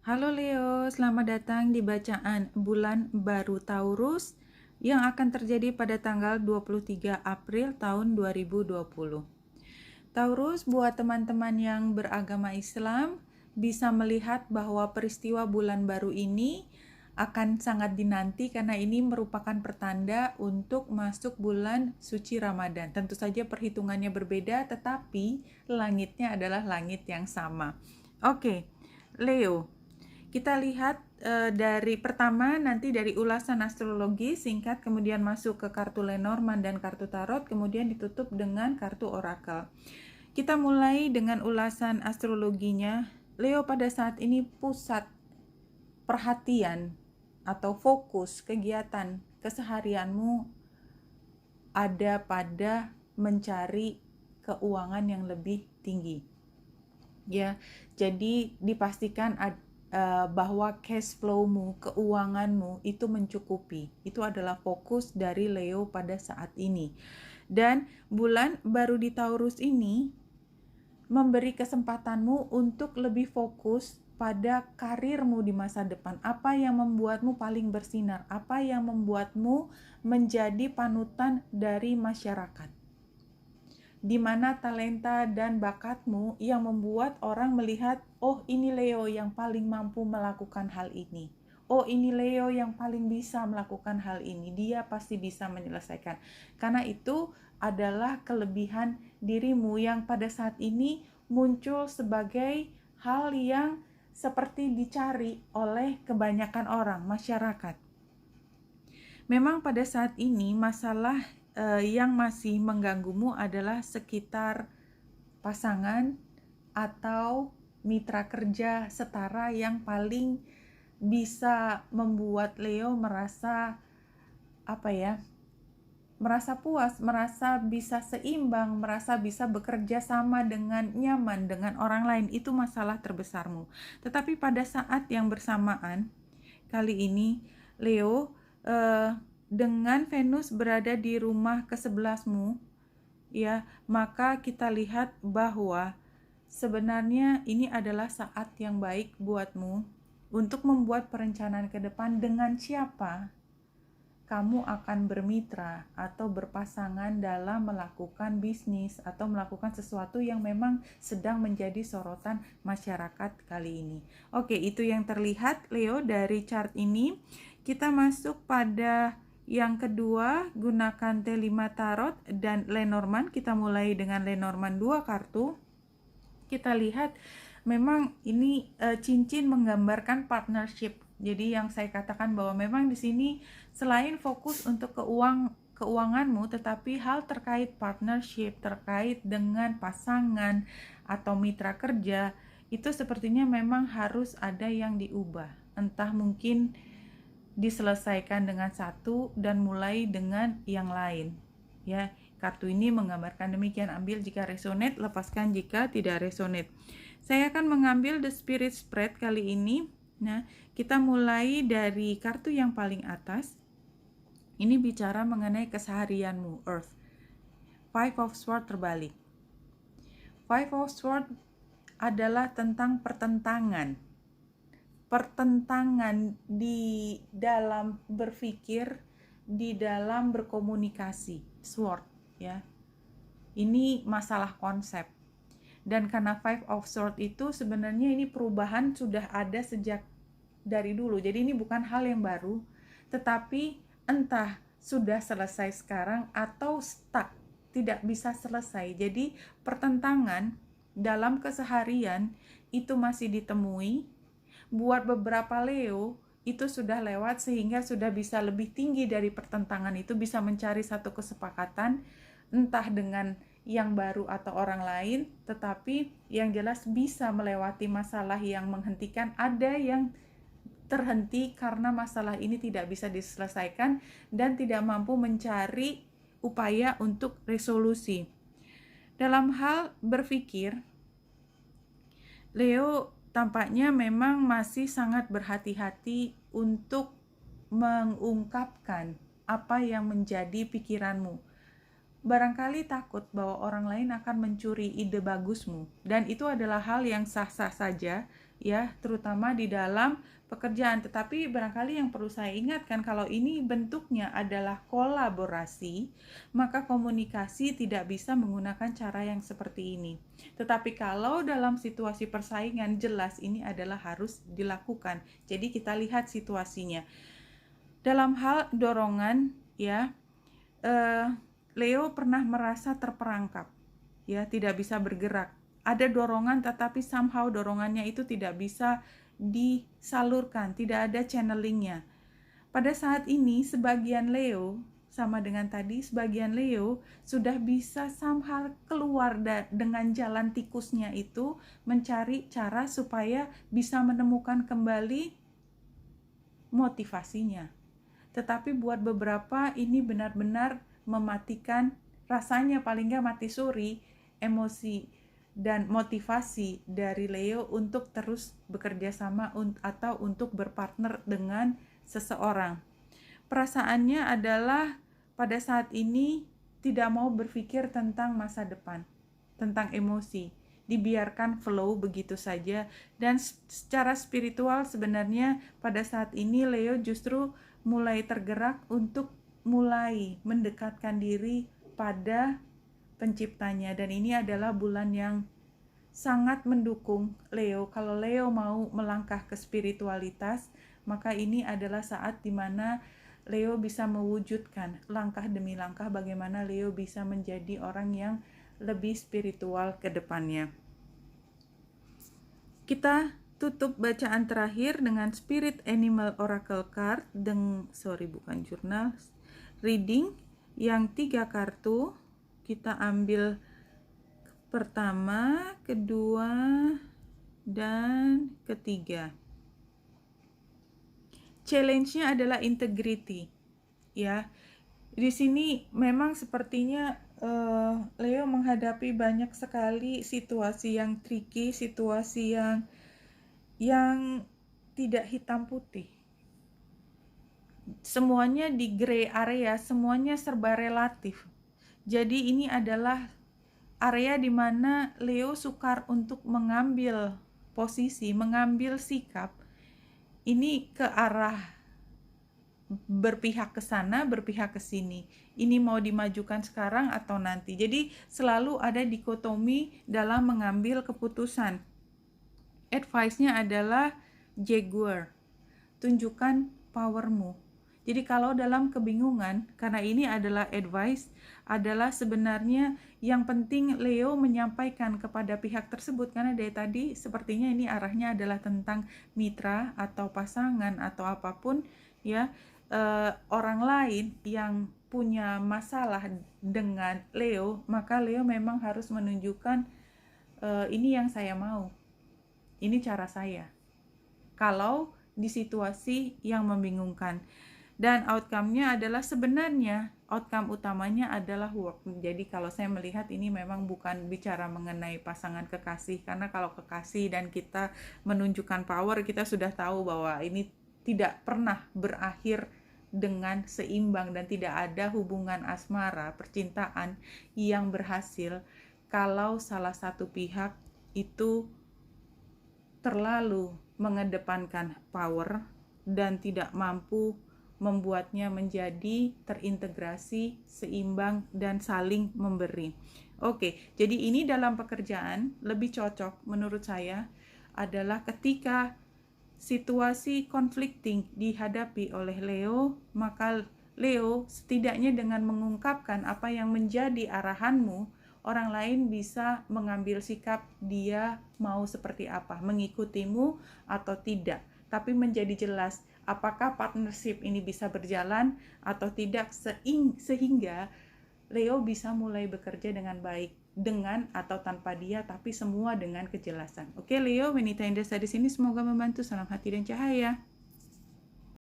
Halo Leo, selamat datang di bacaan bulan baru Taurus yang akan terjadi pada tanggal 23 April tahun 2020. Taurus, buat teman-teman yang beragama Islam, bisa melihat bahwa peristiwa bulan baru ini akan sangat dinanti karena ini merupakan pertanda untuk masuk bulan suci Ramadan. Tentu saja perhitungannya berbeda, tetapi langitnya adalah langit yang sama. Oke, Leo, kita lihat dari pertama nanti dari ulasan astrologi singkat, kemudian masuk ke kartu Lenormand dan kartu tarot, kemudian ditutup dengan kartu orakel. Kita mulai dengan ulasan astrologinya. Leo, pada saat ini pusat perhatian atau fokus kegiatan keseharianmu ada pada mencari keuangan yang lebih tinggi. Ya, jadi dipastikan bahwa cash flow-mu, keuanganmu itu mencukupi. Itu adalah fokus dari Leo pada saat ini. Dan bulan baru di Taurus ini memberi kesempatanmu untuk lebih fokus pada karirmu di masa depan. Apa yang membuatmu paling bersinar? Apa yang membuatmu menjadi panutan dari masyarakat? Di mana talenta dan bakatmu yang membuat orang melihat, oh ini Leo yang paling mampu melakukan hal ini. Oh ini Leo yang paling bisa melakukan hal ini. Dia pasti bisa menyelesaikan. Karena itu adalah kelebihan dirimu yang pada saat ini muncul sebagai hal yang seperti dicari oleh kebanyakan orang, masyarakat. Memang pada saat ini masalah yang masih mengganggumu adalah sekitar pasangan atau mitra kerja setara yang paling bisa membuat Leo merasa merasa puas, merasa bisa seimbang, merasa bisa bekerja sama dengan nyaman dengan orang lain. Itu masalah terbesarmu. Tetapi pada saat yang bersamaan kali ini Leo, dengan Venus berada di rumah ke-11mu, ya, maka kita lihat bahwa sebenarnya ini adalah saat yang baik buatmu untuk membuat perencanaan ke depan dengan siapa kamu akan bermitra atau berpasangan dalam melakukan bisnis atau melakukan sesuatu yang memang sedang menjadi sorotan masyarakat kali ini. Oke, itu yang terlihat Leo dari chart ini. Kita masuk pada yang kedua, gunakan T5 Tarot dan Lenormand. Kita mulai dengan Lenormand 2 kartu. Kita lihat memang ini cincin menggambarkan partnership. Jadi yang saya katakan bahwa memang di sini selain fokus untuk keuanganmu, tetapi hal terkait partnership, terkait dengan pasangan atau mitra kerja, itu sepertinya memang harus ada yang diubah. Entah mungkin diselesaikan dengan satu dan mulai dengan yang lain. Ya, kartu ini menggambarkan demikian. Ambil jika resonate, lepaskan jika tidak resonate. Saya akan mengambil The Spirit Spread kali ini. Nah, kita mulai dari kartu yang paling atas. Ini bicara mengenai keseharianmu, Earth. Five of Swords terbalik. Five of Swords adalah tentang pertentangan. Pertentangan di dalam berpikir, di dalam berkomunikasi. Sword, ya. Ini masalah konsep. Dan karena Five of Swords itu sebenarnya ini perubahan sudah ada sejak dari dulu. Jadi ini bukan hal yang baru, tetapi entah sudah selesai sekarang atau stuck, tidak bisa selesai. Jadi pertentangan dalam keseharian itu masih ditemui. Buat beberapa Leo itu sudah lewat sehingga sudah bisa lebih tinggi dari pertentangan itu, bisa mencari satu kesepakatan entah dengan yang baru atau orang lain, tetapi yang jelas bisa melewati masalah yang menghentikan. Ada yang terhenti karena masalah ini tidak bisa diselesaikan dan tidak mampu mencari upaya untuk resolusi. Dalam hal berpikir, Leo tampaknya memang masih sangat berhati-hati untuk mengungkapkan apa yang menjadi pikiranmu. Barangkali takut bahwa orang lain akan mencuri ide bagusmu, dan itu adalah hal yang sah-sah saja, ya, terutama di dalam pekerjaan. Tetapi barangkali yang perlu saya ingatkan, kalau ini bentuknya adalah kolaborasi, maka komunikasi tidak bisa menggunakan cara yang seperti ini. Tetapi kalau dalam situasi persaingan, jelas ini adalah harus dilakukan. Jadi kita lihat situasinya. Dalam hal dorongan, ya, Leo pernah merasa terperangkap, ya, tidak bisa bergerak. Ada dorongan, tetapi somehow dorongannya itu tidak bisa disalurkan, tidak ada channelingnya. Pada saat ini sebagian Leo, sama dengan tadi, sebagian Leo sudah bisa somehow keluar dengan jalan tikusnya itu, mencari cara supaya bisa menemukan kembali motivasinya. Tetapi buat beberapa ini benar-benar mematikan, rasanya paling nggak mati suri emosi dan motivasi dari Leo untuk terus bekerja sama atau untuk berpartner dengan seseorang. Perasaannya adalah pada saat ini tidak mau berpikir tentang masa depan, tentang emosi, dibiarkan flow begitu saja. Dan secara spiritual sebenarnya pada saat ini Leo justru mulai tergerak untuk mulai mendekatkan diri pada penciptanya, dan ini adalah bulan yang sangat mendukung Leo. Kalau Leo mau melangkah ke spiritualitas, maka ini adalah saat dimana Leo bisa mewujudkan langkah demi langkah bagaimana Leo bisa menjadi orang yang lebih spiritual ke depannya. Kita tutup bacaan terakhir dengan Spirit Animal Oracle Card bukan jurnal, reading yang 3 kartu. Kita ambil pertama, kedua, dan ketiga. Challenge-nya adalah integrity, ya. Di sini memang sepertinya Leo menghadapi banyak sekali situasi yang tricky, situasi yang tidak hitam putih. Semuanya di gray area, semuanya serba relatif. Jadi ini adalah area di mana Leo sukar untuk mengambil posisi, mengambil sikap. Ini ke arah berpihak ke sana, berpihak ke sini. Ini mau dimajukan sekarang atau nanti. Jadi selalu ada dikotomi dalam mengambil keputusan. Advice-nya adalah Jaguar. Tunjukkan powermu. Jadi kalau dalam kebingungan, karena ini adalah advice, adalah sebenarnya yang penting Leo menyampaikan kepada pihak tersebut, karena dari tadi sepertinya ini arahnya adalah tentang mitra atau pasangan atau apapun, ya, orang lain yang punya masalah dengan Leo, maka Leo memang harus menunjukkan ini yang saya mau, ini cara saya. Kalau di situasi yang membingungkan. Dan outcome-nya adalah sebenarnya outcome utamanya adalah work. Jadi kalau saya melihat ini memang bukan bicara mengenai pasangan kekasih, karena kalau kekasih dan kita menunjukkan power, kita sudah tahu bahwa ini tidak pernah berakhir dengan seimbang dan tidak ada hubungan asmara, percintaan yang berhasil kalau salah satu pihak itu terlalu mengedepankan power dan tidak mampu membuatnya menjadi terintegrasi, seimbang, dan saling memberi. Oke, jadi ini dalam pekerjaan lebih cocok menurut saya adalah ketika situasi conflicting dihadapi oleh Leo, maka Leo setidaknya dengan mengungkapkan apa yang menjadi arahanmu, orang lain bisa mengambil sikap dia mau seperti apa, mengikutimu atau tidak. Tapi menjadi jelas apakah partnership ini bisa berjalan atau tidak, sehingga Leo bisa mulai bekerja dengan baik, dengan atau tanpa dia, tapi semua dengan kejelasan. Oke Leo, wanita yang desa di sini semoga membantu. Salam hati dan cahaya.